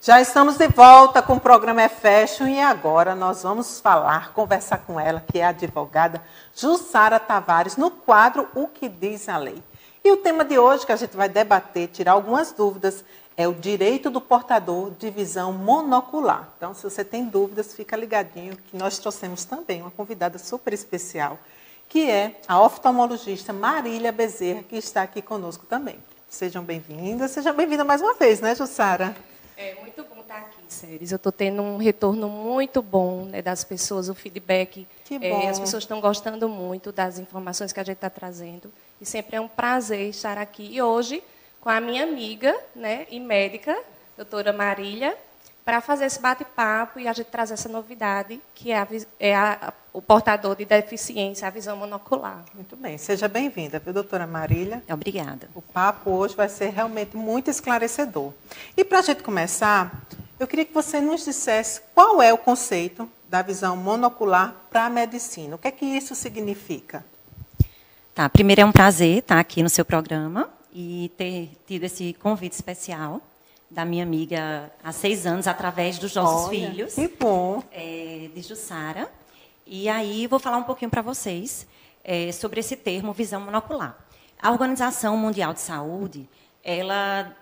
Já estamos de volta com o programa Fashion e agora nós vamos conversar com ela, que é a advogada Jussara Tavares, no quadro O que diz a lei. E o tema de hoje que a gente vai debater, tirar algumas dúvidas, é o direito do portador de visão monocular. Então, se você tem dúvidas, fica ligadinho que nós trouxemos também uma convidada super especial, que é a oftalmologista Marília Bezerra, que está aqui conosco também. Sejam bem-vindas, seja bem-vinda mais uma vez, né, Jussara? É muito bom estar aqui, Séries. Eu estou tendo um retorno muito bom, né, das pessoas, o feedback. Que bom. As pessoas estão gostando muito das informações que a gente está trazendo. E sempre é um prazer estar aqui. E hoje, com a minha amiga, né, e médica, doutora Marília, para fazer esse bate-papo e a gente trazer essa novidade, que é o portador de deficiência, a visão monocular. Muito bem, seja bem-vinda, viu, doutora Marília? Obrigada. O papo hoje vai ser realmente muito esclarecedor. E para a gente começar, eu queria que você nos dissesse qual é o conceito da visão monocular para a medicina. O que é que isso significa? Tá, primeiro é um prazer estar aqui no seu programa e ter tido esse convite especial da minha amiga há 6 anos, através dos nossos filhos. Que bom. De Jussara. E aí vou falar um pouquinho para vocês sobre esse termo visão monocular. A Organização Mundial de Saúde, ela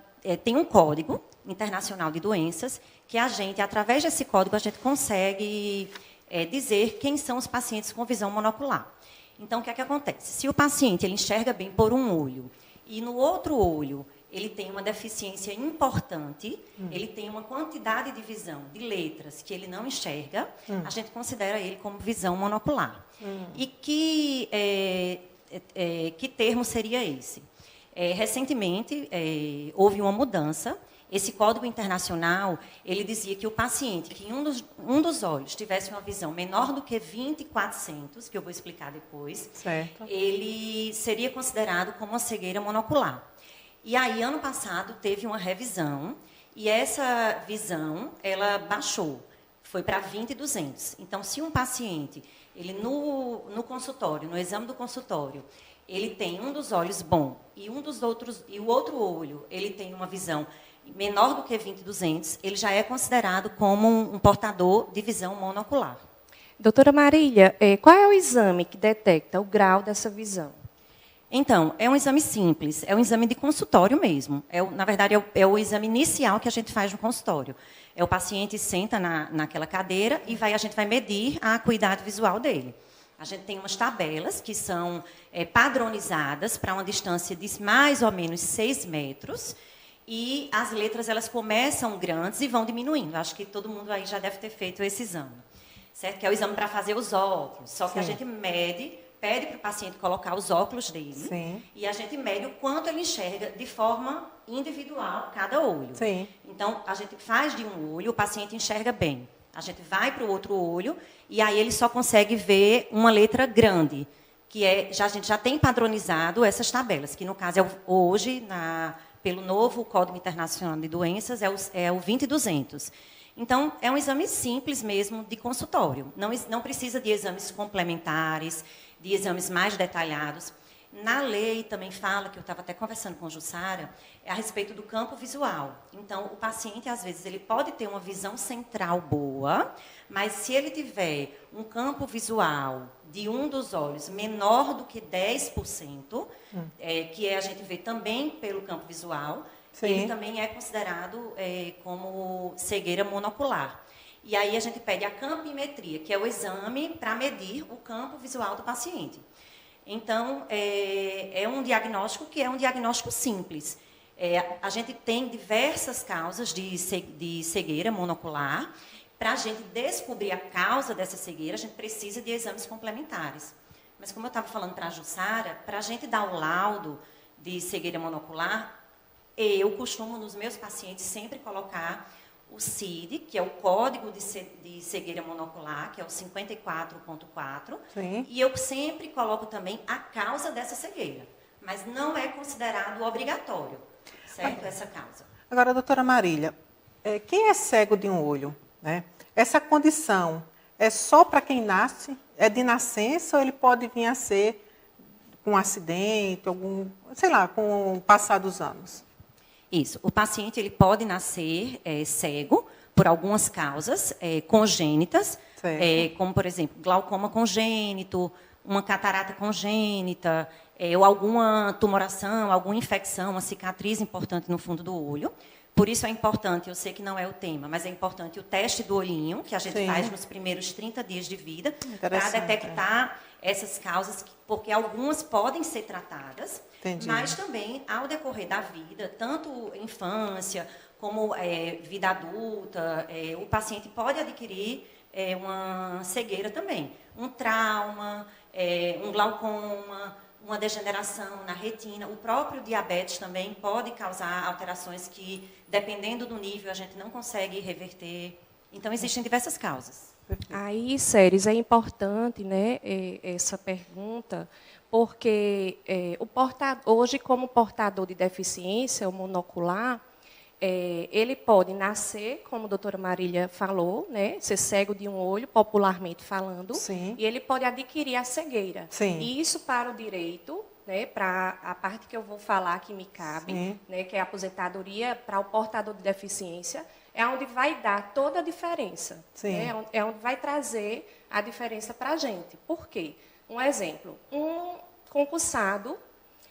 tem um código internacional de doenças que a gente, através desse código, a gente consegue dizer quem são os pacientes com visão monocular. Então, o que é que acontece? Se o paciente ele enxerga bem por um olho e no outro olho ele tem uma deficiência importante, ele tem uma quantidade de visão, de letras, que ele não enxerga, a gente considera ele como visão monocular. E que termo seria esse? Recentemente, houve uma mudança. Esse código internacional, ele dizia que o paciente que um dos olhos tivesse uma visão menor do que 20/400, que eu vou explicar depois, certo, ele seria considerado como uma cegueira monocular. E aí, ano passado, teve uma revisão, e essa visão, ela baixou, foi para 20/200. Então, se um paciente, ele no consultório, no exame do consultório, ele tem um dos olhos bom, e o outro olho, ele tem uma visão menor do que 20/200, ele já é considerado como um portador de visão monocular. Doutora Marília, qual é o exame que detecta o grau dessa visão? Então, é um exame simples, é um exame de consultório mesmo. Na verdade, é o exame inicial que a gente faz no consultório. O paciente senta naquela cadeira e a gente vai medir a acuidade visual dele. A gente tem umas tabelas que são padronizadas para uma distância de mais ou menos 6 metros. E as letras elas começam grandes e vão diminuindo. Acho que todo mundo aí já deve ter feito esse exame. Certo? Que é o exame para fazer os óculos. Só que a gente pede para o paciente colocar os óculos dele. Sim. E a gente mede o quanto ele enxerga de forma individual cada olho. Sim. Então, a gente faz de um olho, o paciente enxerga bem. A gente vai para o outro olho e aí ele só consegue ver uma letra grande, que a gente já tem padronizado essas tabelas, que no caso hoje, pelo novo Código Internacional de Doenças, é o 20/200. Então, é um exame simples mesmo de consultório. Não precisa de exames complementares, de exames mais detalhados. Na lei também fala, que eu estava até conversando com a Jussara, a respeito do campo visual. Então, o paciente, às vezes, ele pode ter uma visão central boa, mas se ele tiver um campo visual de um dos olhos menor do que 10%, que a gente vê também pelo campo visual, sim, ele também é considerado como cegueira monocular. E aí a gente pede a campimetria, que é o exame para medir o campo visual do paciente. Então, é um diagnóstico que é um diagnóstico simples. A gente tem diversas causas de cegueira monocular. Para a gente descobrir a causa dessa cegueira, a gente precisa de exames complementares. Mas, como eu estava falando para a Jussara, para a gente dar o laudo de cegueira monocular, eu costumo, nos meus pacientes, sempre colocar o CID, que é o Código de Cegueira Monocular, que é o 54.4. Sim. E eu sempre coloco também a causa dessa cegueira. Mas não é considerado obrigatório, certo? Essa causa. Agora, doutora Marília, quem é cego de um olho, né? Essa condição é só para quem nasce? É de nascença ou ele pode vir a ser com um acidente, com o passar dos anos? Isso. O paciente ele pode nascer cego por algumas causas congênitas, como, por exemplo, glaucoma congênito, uma catarata congênita, ou alguma tumoração, alguma infecção, uma cicatriz importante no fundo do olho. Por isso é importante, eu sei que não é o tema, mas é importante o teste do olhinho, que a gente faz nos primeiros 30 dias de vida, para detectar essas causas, porque algumas podem ser tratadas, mas também, ao decorrer da vida, tanto infância como vida adulta, o paciente pode adquirir uma cegueira também, um trauma, um glaucoma, uma degeneração na retina. O próprio diabetes também pode causar alterações que, dependendo do nível, a gente não consegue reverter. Então, existem diversas causas. Aí, Séries, é importante, né, essa pergunta, porque hoje, como portador de deficiência monocular, ele pode nascer, como a doutora Marília falou, né, ser cego de um olho, popularmente falando, e ele pode adquirir a cegueira. E isso para o direito, né, para a parte que eu vou falar que me cabe, né, que é a aposentadoria para o portador de deficiência, é onde vai dar toda a diferença. Né, é onde vai trazer a diferença para a gente. Por quê? Um exemplo, um concursado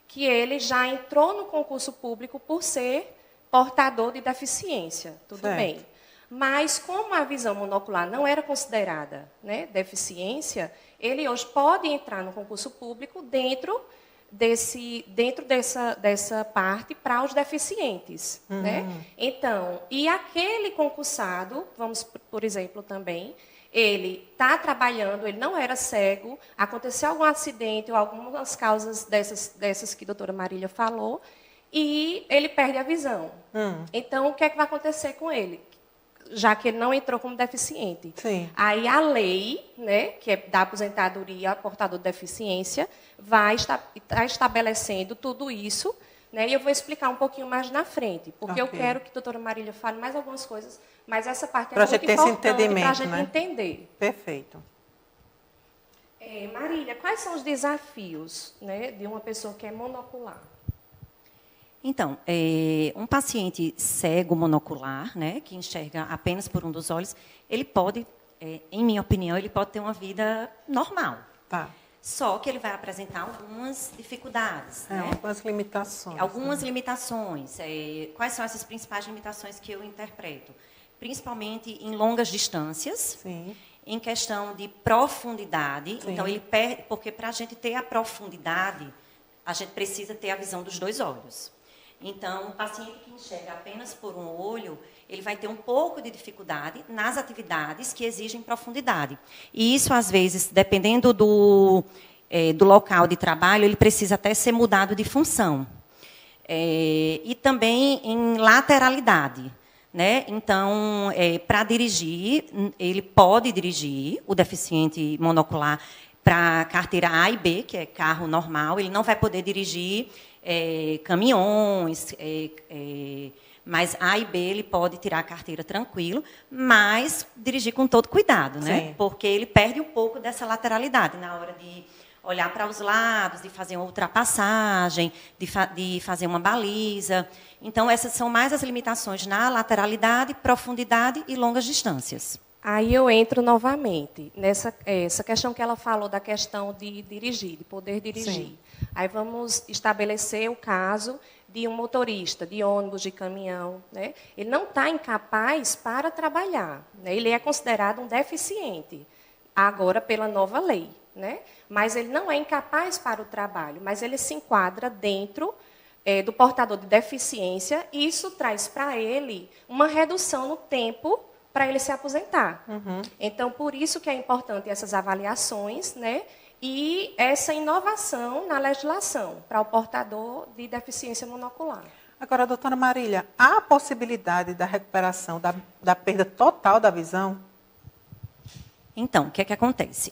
que ele já entrou no concurso público por ser portador de deficiência, tudo bem. Mas, como a visão monocular não era considerada, né, deficiência, ele hoje pode entrar no concurso público dentro dessa parte para os deficientes. Né? Então, e aquele concursado, vamos, por exemplo, também, ele está trabalhando, ele não era cego, aconteceu algum acidente ou algumas causas dessas que a doutora Marília falou, e ele perde a visão. Então, o que é que vai acontecer com ele? Já que ele não entrou como deficiente. Aí a lei, né, que é da aposentadoria portador de deficiência, vai estar estabelecendo tudo isso, né, e eu vou explicar um pouquinho mais na frente, porque eu quero que a doutora Marília fale mais algumas coisas, mas essa parte é muito importante para a gente entender. Perfeito. Marília, quais são os desafios, né, de uma pessoa que é monocular? Então, um paciente cego monocular, né, que enxerga apenas por um dos olhos, ele pode, em minha opinião, ele pode ter uma vida normal. Só que ele vai apresentar algumas dificuldades. Né? Algumas limitações. Algumas limitações. Quais são essas principais limitações que eu interpreto? Principalmente em longas distâncias, em questão de profundidade. Então, ele perde, porque para a gente ter a profundidade, a gente precisa ter a visão dos dois olhos. Então, o paciente que enxerga apenas por um olho, ele vai ter um pouco de dificuldade nas atividades que exigem profundidade. E isso, às vezes, dependendo do local de trabalho, ele precisa até ser mudado de função. E também em lateralidade. Né? Então, para dirigir, ele pode dirigir, o deficiente monocular, para carteira A e B, que é carro normal, ele não vai poder dirigir caminhões, mas A e B ele pode tirar a carteira tranquilo, mas dirigir com todo cuidado, né? Porque ele perde um pouco dessa lateralidade na hora de olhar para os lados, de fazer uma ultrapassagem, de fazer uma baliza. Então, essas são mais as limitações na lateralidade, profundidade e longas distâncias. Aí eu entro novamente nessa essa questão que ela falou da questão de dirigir, de poder dirigir. Aí vamos estabelecer o caso de um motorista de ônibus, de caminhão. Né? Ele não está incapaz para trabalhar. Né? Ele é considerado um deficiente, agora pela nova lei. Né? Mas ele não é incapaz para o trabalho, mas ele se enquadra dentro do portador de deficiência, e isso traz para ele uma redução no tempo para ele se aposentar. Então, por isso que é importante essas avaliações, né, e essa inovação na legislação para o portador de deficiência monocular. Agora, doutora Marília, há a possibilidade da recuperação da perda total da visão? Então, o que é que acontece?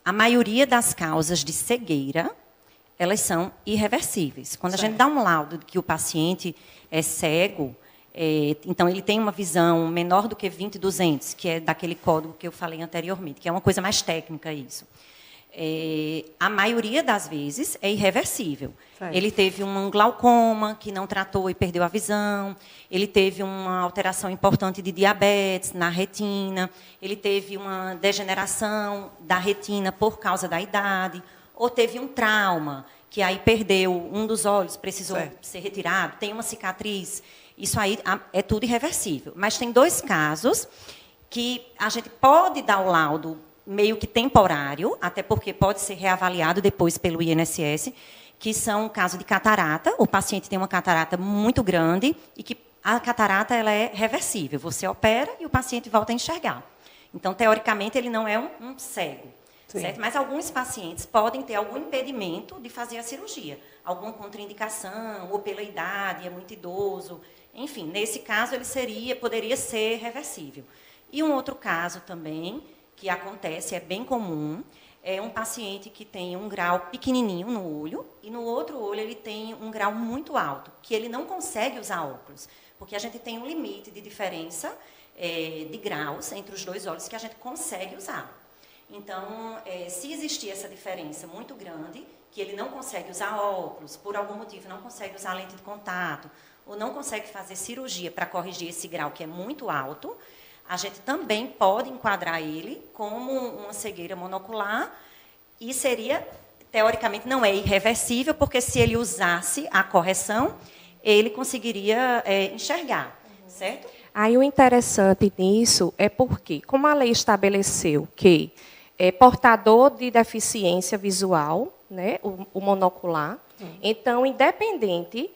A maioria das causas de cegueira, elas são irreversíveis. Quando a gente dá um laudo de que o paciente é cego, então ele tem uma visão menor do que 20/200, que é daquele código que eu falei anteriormente, que é uma coisa mais técnica isso. A maioria das vezes é irreversível. Certo. Ele teve um glaucoma que não tratou e perdeu a visão, ele teve uma alteração importante de diabetes na retina, ele teve uma degeneração da retina por causa da idade, ou teve um trauma, que aí perdeu um dos olhos, precisou ser retirado, tem uma cicatriz. Isso aí é tudo irreversível. Mas tem 2 casos que a gente pode dar o laudo meio que temporário, até porque pode ser reavaliado depois pelo INSS, que são o caso de catarata. O paciente tem uma catarata muito grande e que a catarata ela é reversível. Você opera e o paciente volta a enxergar. Então, teoricamente, ele não é um cego. Certo? Mas alguns pacientes podem ter algum impedimento de fazer a cirurgia. Alguma contraindicação, ou pela idade, é muito idoso. Enfim, nesse caso, ele poderia ser reversível. E um outro caso também, que acontece, é bem comum, é um paciente que tem um grau pequenininho no olho e no outro olho ele tem um grau muito alto, que ele não consegue usar óculos, porque a gente tem um limite de diferença de graus entre os 2 olhos que a gente consegue usar. Então, se existir essa diferença muito grande, que ele não consegue usar óculos, por algum motivo não consegue usar lente de contato, ou não consegue fazer cirurgia para corrigir esse grau que é muito alto, a gente também pode enquadrar ele como uma cegueira monocular e seria, teoricamente, não é irreversível, porque se ele usasse a correção, ele conseguiria enxergar, certo? Aí o interessante nisso é porque, como a lei estabeleceu que é portador de deficiência visual, né, o monocular, então, independente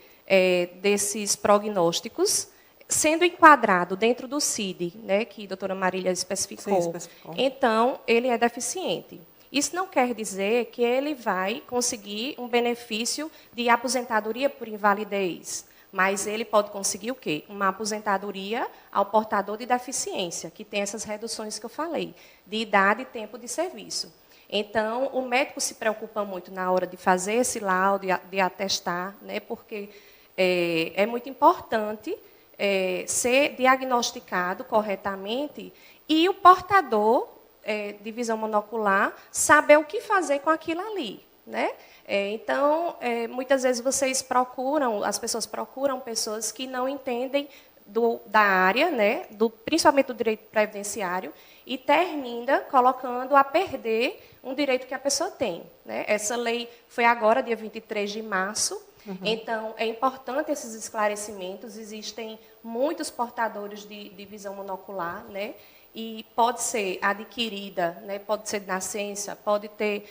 desses prognósticos, sendo enquadrado dentro do CID, né, que a doutora Marília especificou, então, ele é deficiente. Isso não quer dizer que ele vai conseguir um benefício de aposentadoria por invalidez, mas ele pode conseguir o quê? Uma aposentadoria ao portador de deficiência, que tem essas reduções que eu falei, de idade e tempo de serviço. Então, o médico se preocupa muito na hora de fazer esse laudo, de atestar, né, porque é muito importante ser diagnosticado corretamente e o portador de visão monocular saber o que fazer com aquilo ali, né? Então, muitas vezes as pessoas procuram pessoas que não entendem da área, né, principalmente do direito previdenciário, e termina colocando a perder um direito que a pessoa tem, né? Essa lei foi agora, dia 23 de março, então é importante esses esclarecimentos, existem muitos portadores de visão monocular, né? E pode ser adquirida, né, pode ser de nascença, pode ter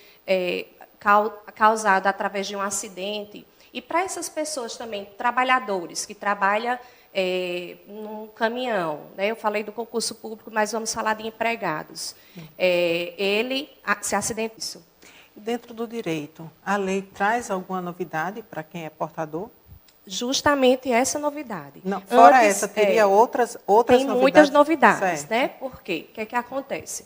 causado através de um acidente. E para essas pessoas também, trabalhadores que trabalham num caminhão, né, eu falei do concurso público, mas vamos falar de empregados. Ele se acidentou. Isso. Dentro do direito, a lei traz alguma novidade para quem é portador? Justamente essa novidade. Não, fora essa, teria outras tem novidades? Muitas novidades, certo. né? Por quê? O que é que acontece?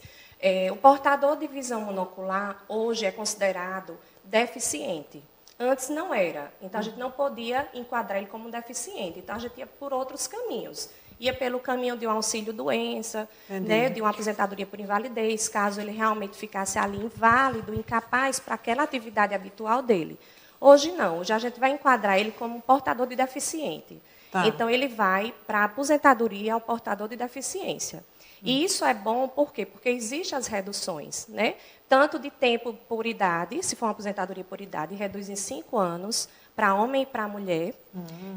O portador de visão monocular hoje é considerado deficiente. Antes não era. Então, a gente não podia enquadrar ele como deficiente. Então, a gente ia por outros caminhos. Ia pelo caminho de um auxílio-doença, né, de uma aposentadoria por invalidez, caso ele realmente ficasse ali inválido, incapaz para aquela atividade habitual dele. Hoje não. Hoje a gente vai enquadrar ele como um portador de deficiente. Tá. Então, ele vai para a aposentadoria ao portador de deficiência. E isso é bom por quê? Porque existem as reduções, né? Tanto de tempo por idade, se for uma aposentadoria por idade, reduz em 5 anos para homem e para mulher,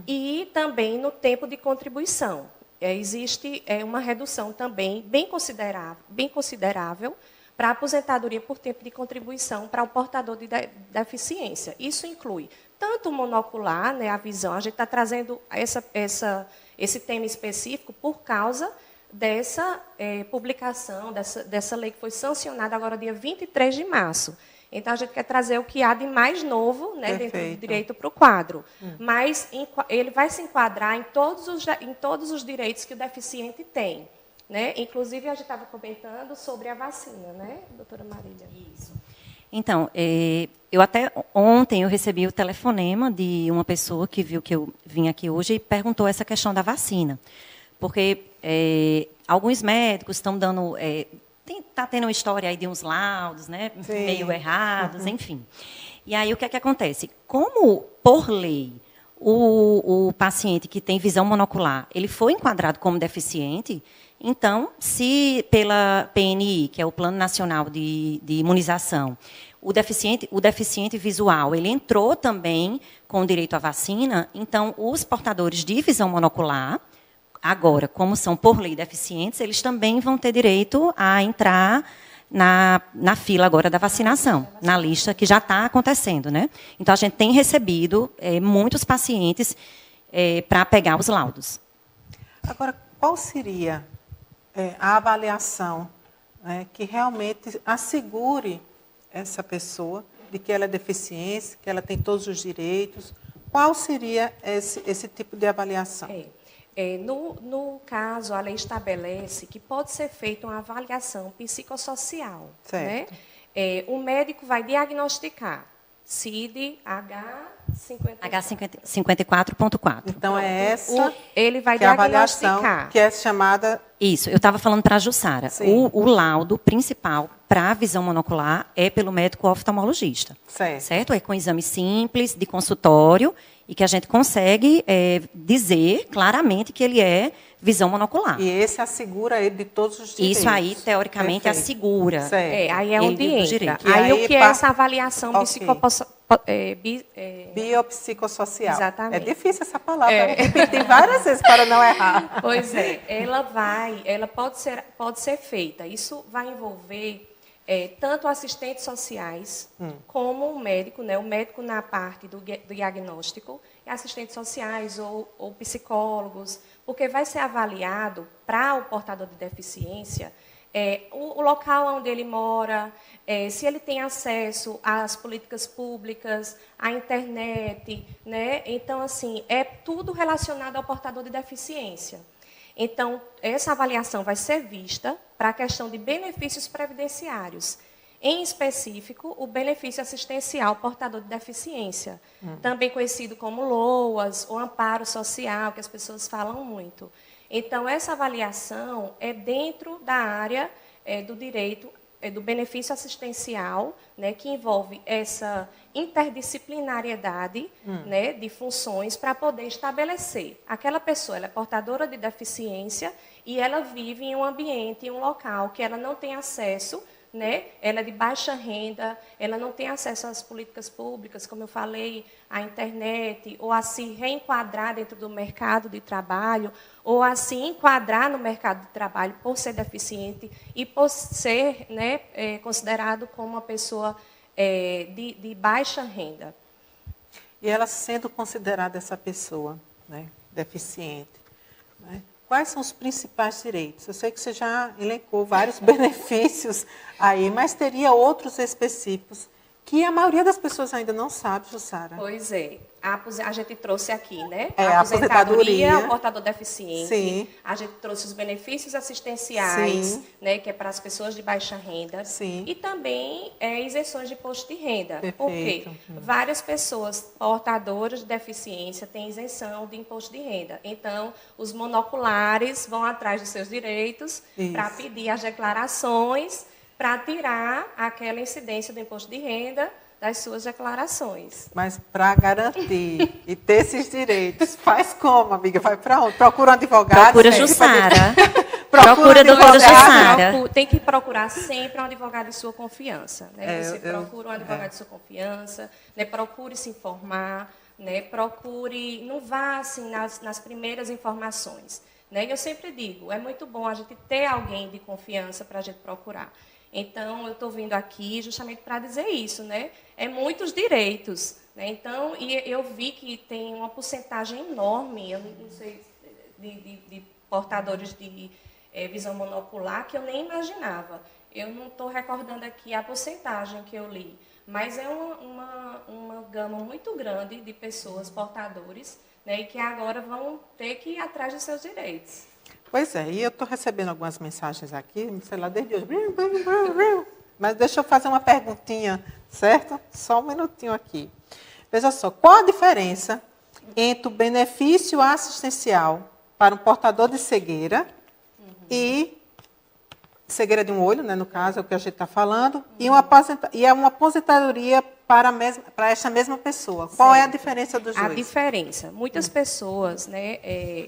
e também no tempo de contribuição. Existe uma redução também bem considerável para a aposentadoria por tempo de contribuição para o portador de deficiência. Isso inclui tanto o monocular, né, a visão, a gente está trazendo esse tema específico por causa dessa publicação, dessa lei que foi sancionada agora dia 23 de março. Então, a gente quer trazer o que há de mais novo, né, dentro do direito para o quadro. Mas ele vai se enquadrar em todos os direitos que o deficiente tem. Né? Inclusive, a gente estava comentando sobre a vacina, né, doutora Marília? Isso. Então, eu até ontem eu recebi o telefonema de uma pessoa que viu que eu vim aqui hoje e perguntou essa questão da vacina. Porque alguns médicos estão dando... está tendo uma história aí de uns laudos, né, Sim. meio errados, enfim. E aí, o que é que acontece? Como, por lei, o paciente que tem visão monocular, ele foi enquadrado como deficiente, então, se pela PNI, que é o Plano Nacional de Imunização, o deficiente visual, ele entrou também com o direito à vacina, então, os portadores de visão monocular, agora, como são por lei deficientes, eles também vão ter direito a entrar na fila agora da vacinação, na lista que já está acontecendo, né? Então, a gente tem recebido muitos pacientes para pegar os laudos. Agora, qual seria a avaliação, né, que realmente assegure essa pessoa de que ela é deficiente, que ela tem todos os direitos? Qual seria esse tipo de avaliação? No caso, a lei estabelece que pode ser feita uma avaliação psicossocial. Certo. Né? O médico vai diagnosticar CID H54.4. Então, é essa ele vai que é a avaliação diagnosticar. que é chamada... Isso, eu estava falando para a Jussara. O laudo principal para a visão monocular é pelo médico oftalmologista. Certo? É com exame simples, de consultório, e que a gente consegue dizer claramente que ele é visão monocular. E esse assegura ele de todos os direitos. Isso aí, teoricamente, assegura. Aí é onde entra. E aí o que é essa avaliação biopsicossocial. Exatamente. É difícil essa palavra. Repetir várias vezes para não errar. Pois é. Ela pode ser feita. Isso vai envolver tanto assistentes sociais como o médico, né? O médico na parte do diagnóstico, e assistentes sociais ou psicólogos, porque vai ser avaliado para o portador de deficiência o local onde ele mora, se ele tem acesso às políticas públicas, à internet, né? Então, assim, é tudo relacionado ao portador de deficiência. Então, essa avaliação vai ser vista para a questão de benefícios previdenciários. Em específico, o benefício assistencial portador de deficiência, também conhecido como LOAS, ou amparo social, que as pessoas falam muito. Então, essa avaliação é dentro da área do direito, do benefício assistencial, né, que envolve essa interdisciplinariedade, né, de funções para poder estabelecer. Aquela pessoa ela é portadora de deficiência e ela vive em um ambiente, em um local que ela não tem acesso, né? Ela é de baixa renda, ela não tem acesso às políticas públicas, como eu falei, à internet, ou a se reenquadrar dentro do mercado de trabalho, ou a se enquadrar no mercado de trabalho por ser deficiente e por ser, né, considerado como uma pessoa de baixa renda. E ela sendo considerada essa pessoa, né, deficiente, né? Quais são os principais direitos? Eu sei que você já elencou vários benefícios aí, mas teria outros específicos que a maioria das pessoas ainda não sabe, Jussara. Pois é. A gente trouxe aqui, né? A aposentadoria ao portador deficiente. Sim. A gente trouxe os benefícios assistenciais, Sim. né, que é para as pessoas de baixa renda. Sim. E também isenções de imposto de renda. Perfeito. Porque várias pessoas portadoras de deficiência têm isenção de imposto de renda. Então, os monoculares vão atrás dos seus direitos para pedir as declarações para tirar aquela incidência do imposto de renda das suas declarações. Mas para garantir e ter esses direitos, faz como, amiga? Vai para onde? Procura um advogado? Procura Jussara. Procura a doutora Jussara. Tem que procurar sempre um advogado de sua confiança. Né? Você procura um advogado de sua confiança, né? Procure se informar, né? Procure, não vá assim nas primeiras informações. Né? E eu sempre digo, é muito bom a gente ter alguém de confiança para a gente procurar. Então, eu estou vindo aqui justamente para dizer isso, né? É muitos direitos, né? Então, e eu vi que tem uma porcentagem enorme, eu não sei, de portadores de visão monocular que eu nem imaginava. Eu não estou recordando aqui a porcentagem que eu li, mas é uma gama muito grande de pessoas portadores, né? E que agora vão ter que ir atrás dos seus direitos. Pois é, e eu estou recebendo algumas mensagens aqui, sei lá, desde hoje. Mas deixa eu fazer uma perguntinha, certo? Só um minutinho aqui. Veja só, qual a diferença entre o benefício assistencial para um portador de cegueira e cegueira de um olho, né, no caso, é o que a gente está falando, e é uma aposentadoria para esta mesma pessoa. Qual é a diferença dos A dois? diferença, muitas pessoas, né,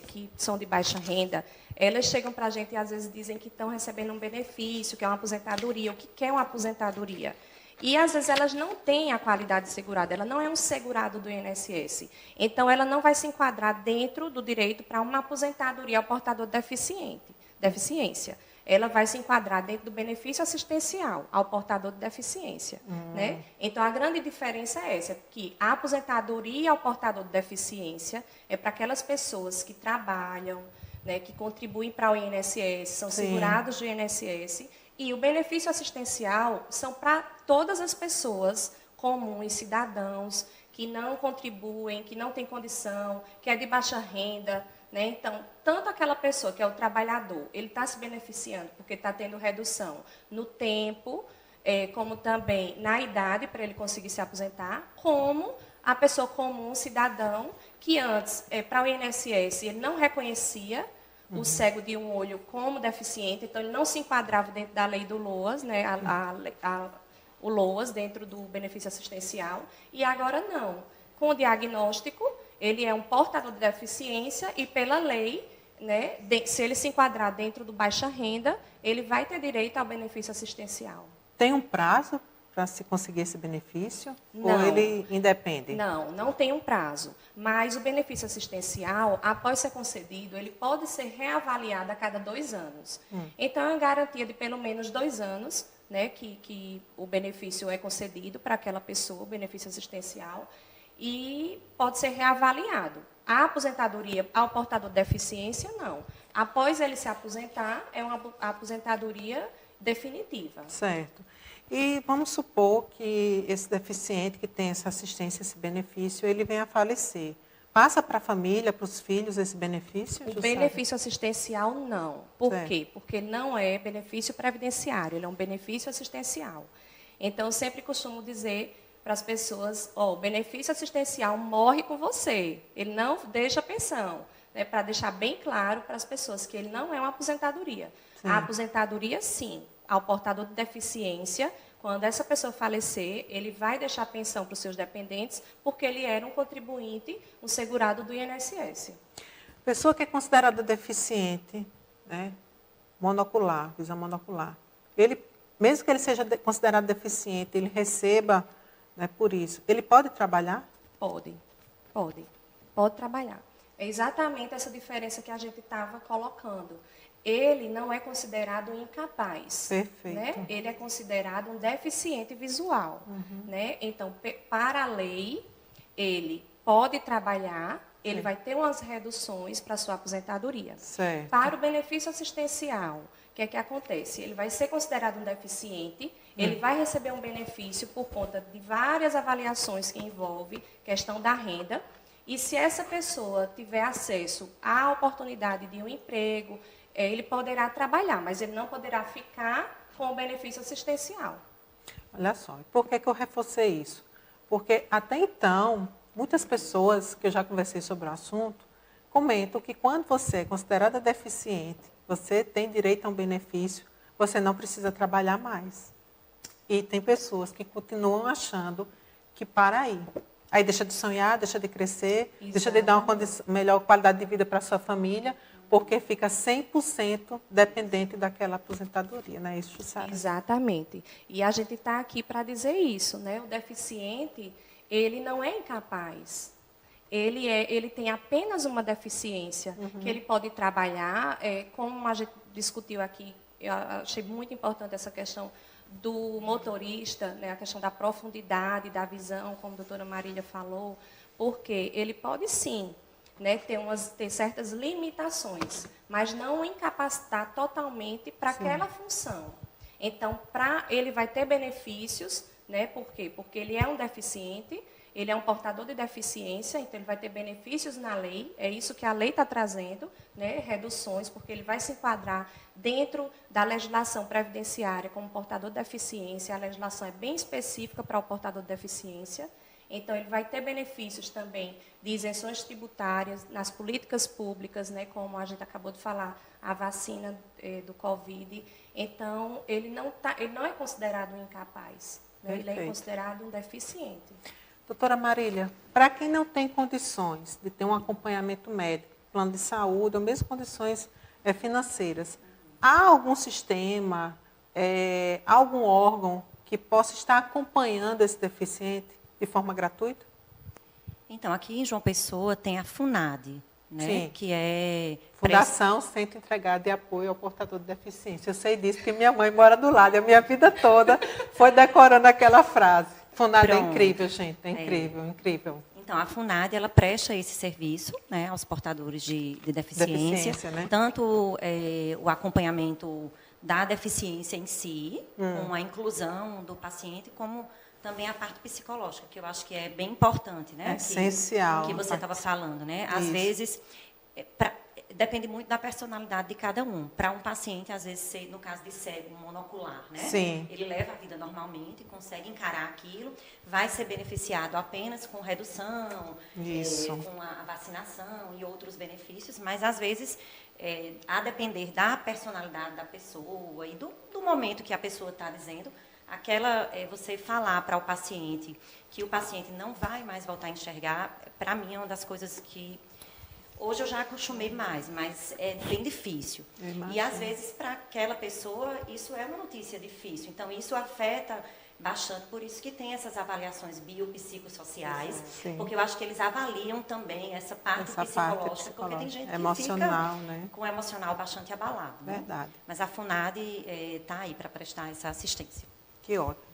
que são de baixa renda, elas chegam para a gente e às vezes dizem que estão recebendo um benefício, que é uma aposentadoria, o que é uma aposentadoria. E às vezes elas não têm a qualidade segurada, ela não é um segurado do INSS. Então ela não vai se enquadrar dentro do direito para uma aposentadoria ao portador deficiência. Ela vai se enquadrar dentro do benefício assistencial ao portador de deficiência. Né? Então, a grande diferença é essa, que a aposentadoria ao portador de deficiência é para aquelas pessoas que trabalham, né, que contribuem para o INSS, são segurados do INSS, e o benefício assistencial são para todas as pessoas comuns, cidadãos, que não contribuem, que não têm condição, que é de baixa renda. Né? Então, tanto aquela pessoa que é o trabalhador, ele está se beneficiando porque está tendo redução no tempo, como também na idade para ele conseguir se aposentar, como a pessoa comum, cidadão, que antes, para o INSS, ele não reconhecia o cego de um olho como deficiente, então ele não se enquadrava dentro da lei do LOAS, né? O LOAS, dentro do benefício assistencial, e agora não. Com o diagnóstico, ele é um portador de deficiência e, pela lei, né, se ele se enquadrar dentro do baixa renda, ele vai ter direito ao benefício assistencial. Tem um prazo para se conseguir esse benefício? Não. Ou ele independe? Não, não tem um prazo. Mas o benefício assistencial, após ser concedido, ele pode ser reavaliado a cada 2 anos. Então, é uma garantia de pelo menos 2 anos, né, que o benefício é concedido para aquela pessoa, o benefício assistencial, e pode ser reavaliado. A aposentadoria ao portador de deficiência, não. Após ele se aposentar, é uma aposentadoria definitiva. Certo. E vamos supor que esse deficiente que tem essa assistência, esse benefício, ele venha a falecer. Passa para a família, para os filhos, esse benefício? O benefício assistencial, não. Por quê? Porque não é benefício previdenciário, ele é um benefício assistencial. Então, eu sempre costumo dizer para as pessoas, o benefício assistencial morre com você, ele não deixa pensão, né, para deixar bem claro para as pessoas que ele não é uma aposentadoria. Sim. A aposentadoria, sim, ao portador de deficiência, quando essa pessoa falecer, ele vai deixar pensão para os seus dependentes, porque ele era um contribuinte, um segurado do INSS. Pessoa que é considerada deficiente, né, monocular, visão monocular, ele, mesmo que ele seja considerado deficiente, ele receba, né, por isso, ele pode trabalhar? Pode trabalhar. É exatamente essa diferença que a gente estava colocando. Ele não é considerado incapaz. Perfeito. Né? Ele é considerado um deficiente visual. Né? Então, para a lei, ele pode trabalhar, ele vai ter umas reduções para a sua aposentadoria. Certo. Para o benefício assistencial, o que é que acontece? Ele vai ser considerado um deficiente, ele vai receber um benefício por conta de várias avaliações que envolvem questão da renda, e se essa pessoa tiver acesso à oportunidade de um emprego, ele poderá trabalhar, mas ele não poderá ficar com o benefício assistencial. Olha só, por que eu reforcei isso? Porque até então, muitas pessoas que eu já conversei sobre o assunto, comentam que quando você é considerada deficiente, você tem direito a um benefício, você não precisa trabalhar mais. E tem pessoas que continuam achando que para aí. Aí deixa de sonhar, deixa de crescer, Exatamente. Deixa de dar uma melhor qualidade de vida para a sua família, porque fica 100% dependente daquela aposentadoria, não é isso, Jussara? Exatamente. E a gente está aqui para dizer isso, né? O deficiente, ele não é incapaz. Ele tem apenas uma deficiência, que ele pode trabalhar, como a gente discutiu aqui, eu achei muito importante essa questão do motorista, né, a questão da profundidade, da visão, como a doutora Marília falou, porque ele pode sim, né, ter certas limitações, mas não incapacitar totalmente para aquela função. Então, ele vai ter benefícios, né, por quê? Porque ele é um deficiente, ele é um portador de deficiência, então ele vai ter benefícios na lei, é isso que a lei está trazendo, né, reduções, porque ele vai se enquadrar dentro da legislação previdenciária como portador de deficiência, a legislação é bem específica para o portador de deficiência, Então, ele vai ter benefícios também de isenções tributárias nas políticas públicas, né, como a gente acabou de falar, a vacina do Covid. Então, ele não é considerado um incapaz, né? Ele é considerado um deficiente. Doutora Marília, para quem não tem condições de ter um acompanhamento médico, plano de saúde, ou mesmo condições financeiras, há algum sistema, algum órgão que possa estar acompanhando esse deficiente de forma gratuita? Então, aqui em João Pessoa tem a FUNAD, né? Sim. Que é... Fundação Centro Integrado de Apoio ao Portador de Deficiência. Eu sei disso porque minha mãe mora do lado e a minha vida toda foi decorando aquela frase. FUNAD é incrível, gente, é incrível, incrível. Então, a FUNAD, ela presta esse serviço, né, aos portadores de deficiência, né? Tanto o acompanhamento da deficiência em si, com a inclusão do paciente, como também a parte psicológica, que eu acho que é bem importante, né? É essencial. Que você estava falando, né? Às vezes, depende muito da personalidade de cada um. Para um paciente, às vezes, no caso de cego, monocular, né? Sim. Ele leva a vida normalmente, consegue encarar aquilo, vai ser beneficiado apenas com redução, com a vacinação e outros benefícios, mas, às vezes, a depender da personalidade da pessoa e do momento que a pessoa está dizendo, você falar para o paciente que o paciente não vai mais voltar a enxergar, para mim é uma das coisas que hoje eu já acostumei mais, mas é bem difícil. E às vezes para aquela pessoa isso é uma notícia difícil. Então isso afeta bastante, por isso que tem essas avaliações biopsicossociais, porque eu acho que eles avaliam também essa parte psicológica, porque tem gente que emocional, fica né? com o emocional bastante abalado. Verdade. Né? Mas a FUNAD está aí para prestar essa assistência. Que ótimo.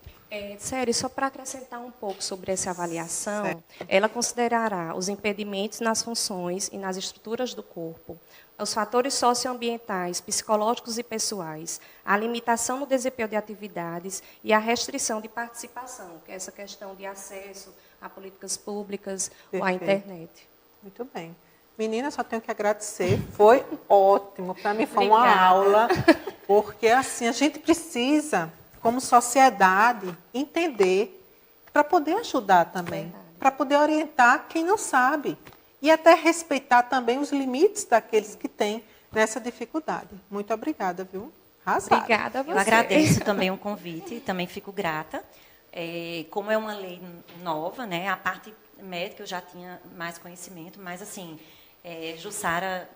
Sério, só para acrescentar um pouco sobre essa avaliação, ela considerará os impedimentos nas funções e nas estruturas do corpo, os fatores socioambientais, psicológicos e pessoais, a limitação no desempenho de atividades e a restrição de participação, que é essa questão de acesso a políticas públicas ou à internet. Muito bem. Menina, só tenho que agradecer. Foi ótimo. Para mim foi uma aula, porque assim a gente precisa, como sociedade, entender para poder ajudar também, para poder orientar quem não sabe e até respeitar também os limites daqueles que têm nessa dificuldade. Muito obrigada, viu? Arrasaram. Obrigada a você. Eu agradeço também o convite, também fico grata. Como é uma lei nova, né, a parte médica eu já tinha mais conhecimento, mas assim, Jussara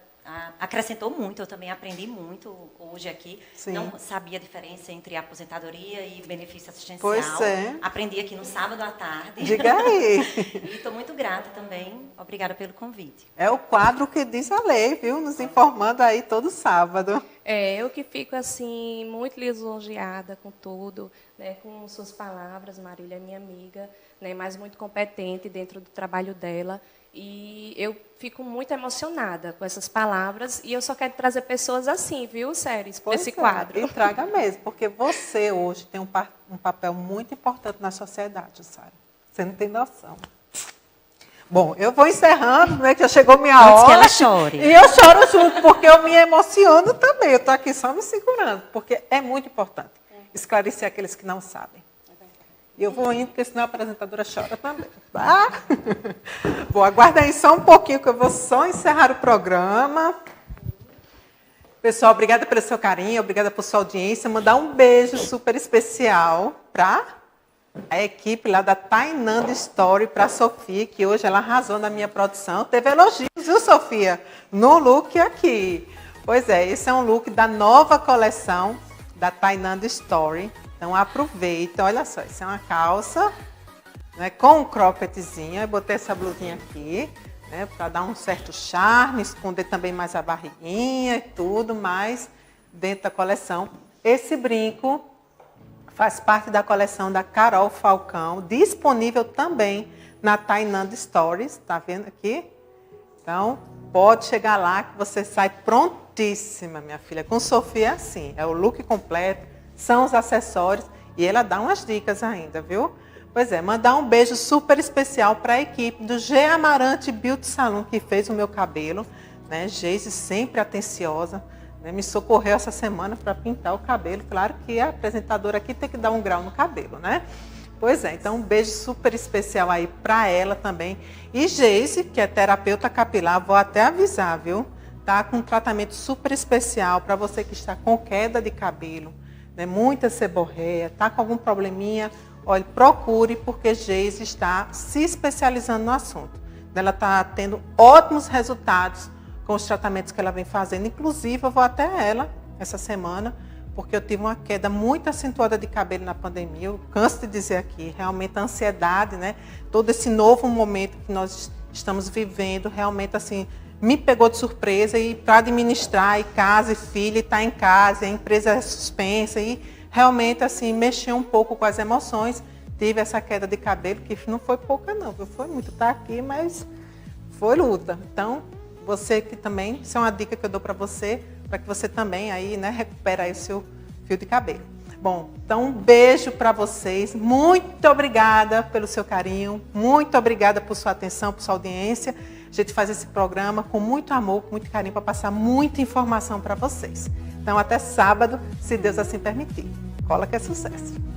acrescentou muito, eu também aprendi muito hoje aqui. Sim. Não sabia a diferença entre aposentadoria e benefício assistencial. Pois é. Aprendi aqui no sábado à tarde. Diga aí. E estou muito grata também. Obrigada pelo convite. É o quadro que diz a lei, viu? Nos informando aí todo sábado. Eu que fico assim muito lisonjeada com tudo, né, com suas palavras. Marília é minha amiga, né, mas muito competente dentro do trabalho dela. E eu fico muito emocionada com essas palavras e eu só quero trazer pessoas assim, viu, Séries, para esse quadro. E traga mesmo, porque você hoje tem um papel muito importante na sociedade, Sara. Você não tem noção. Bom, eu vou encerrando, né, que já chegou minha hora. Antes que ela chore. E eu choro junto, porque eu me emociono também. Eu estou aqui só me segurando, porque é muito importante esclarecer aqueles que não sabem. E eu vou indo, porque senão a apresentadora chora também. Tá? Bom, aguarda aí só um pouquinho, que eu vou só encerrar o programa. Pessoal, obrigada pelo seu carinho, obrigada por sua audiência. Mandar um beijo super especial para a equipe lá da Tainand Story, para a Sofia, que hoje ela arrasou na minha produção. Teve elogios, viu, Sofia? No look aqui. Pois é, esse é um look da nova coleção da Tainand Story. Então, aproveita. Olha só, isso é uma calça, né, com um croppedzinho. Eu botei essa blusinha aqui, né, para dar um certo charme, esconder também mais a barriguinha e tudo mais dentro da coleção. Esse brinco faz parte da coleção da Carol Falcão, disponível também na Tainand Stories, tá vendo aqui? Então, pode chegar lá que você sai prontíssima, minha filha. Com Sofia é assim, é o look completo. São os acessórios e ela dá umas dicas ainda, viu? Pois é, mandar um beijo super especial para a equipe do G Amarante Beauty Salon, que fez o meu cabelo, né? Geise sempre atenciosa, né? Me socorreu essa semana para pintar o cabelo. Claro que a apresentadora aqui tem que dar um grau no cabelo, né? Pois é, então um beijo super especial aí para ela também. E Geise, que é terapeuta capilar, vou até avisar, viu? Tá com um tratamento super especial para você que está com queda de cabelo, né? Muita seborreia, tá com algum probleminha, olha, procure, porque Geise está se especializando no assunto. Ela está tendo ótimos resultados com os tratamentos que ela vem fazendo. Inclusive, eu vou até ela essa semana, porque eu tive uma queda muito acentuada de cabelo na pandemia. Eu canso de dizer aqui, realmente a ansiedade, né? Todo esse novo momento que nós estamos vivendo, realmente assim, me pegou de surpresa, e para administrar, e casa, e filho, e estar em casa, e a empresa é suspensa, e realmente assim, mexeu um pouco com as emoções. Tive essa queda de cabelo, que não foi pouca não, foi muito, tá aqui, mas foi luta. Então, você que também, isso é uma dica que eu dou para você, para que você também aí, né, recupere aí o seu fio de cabelo. Bom, então um beijo para vocês, muito obrigada pelo seu carinho, muito obrigada por sua atenção, por sua audiência. A gente faz esse programa com muito amor, com muito carinho, para passar muita informação para vocês. Então, até sábado, se Deus assim permitir. Cola que é sucesso!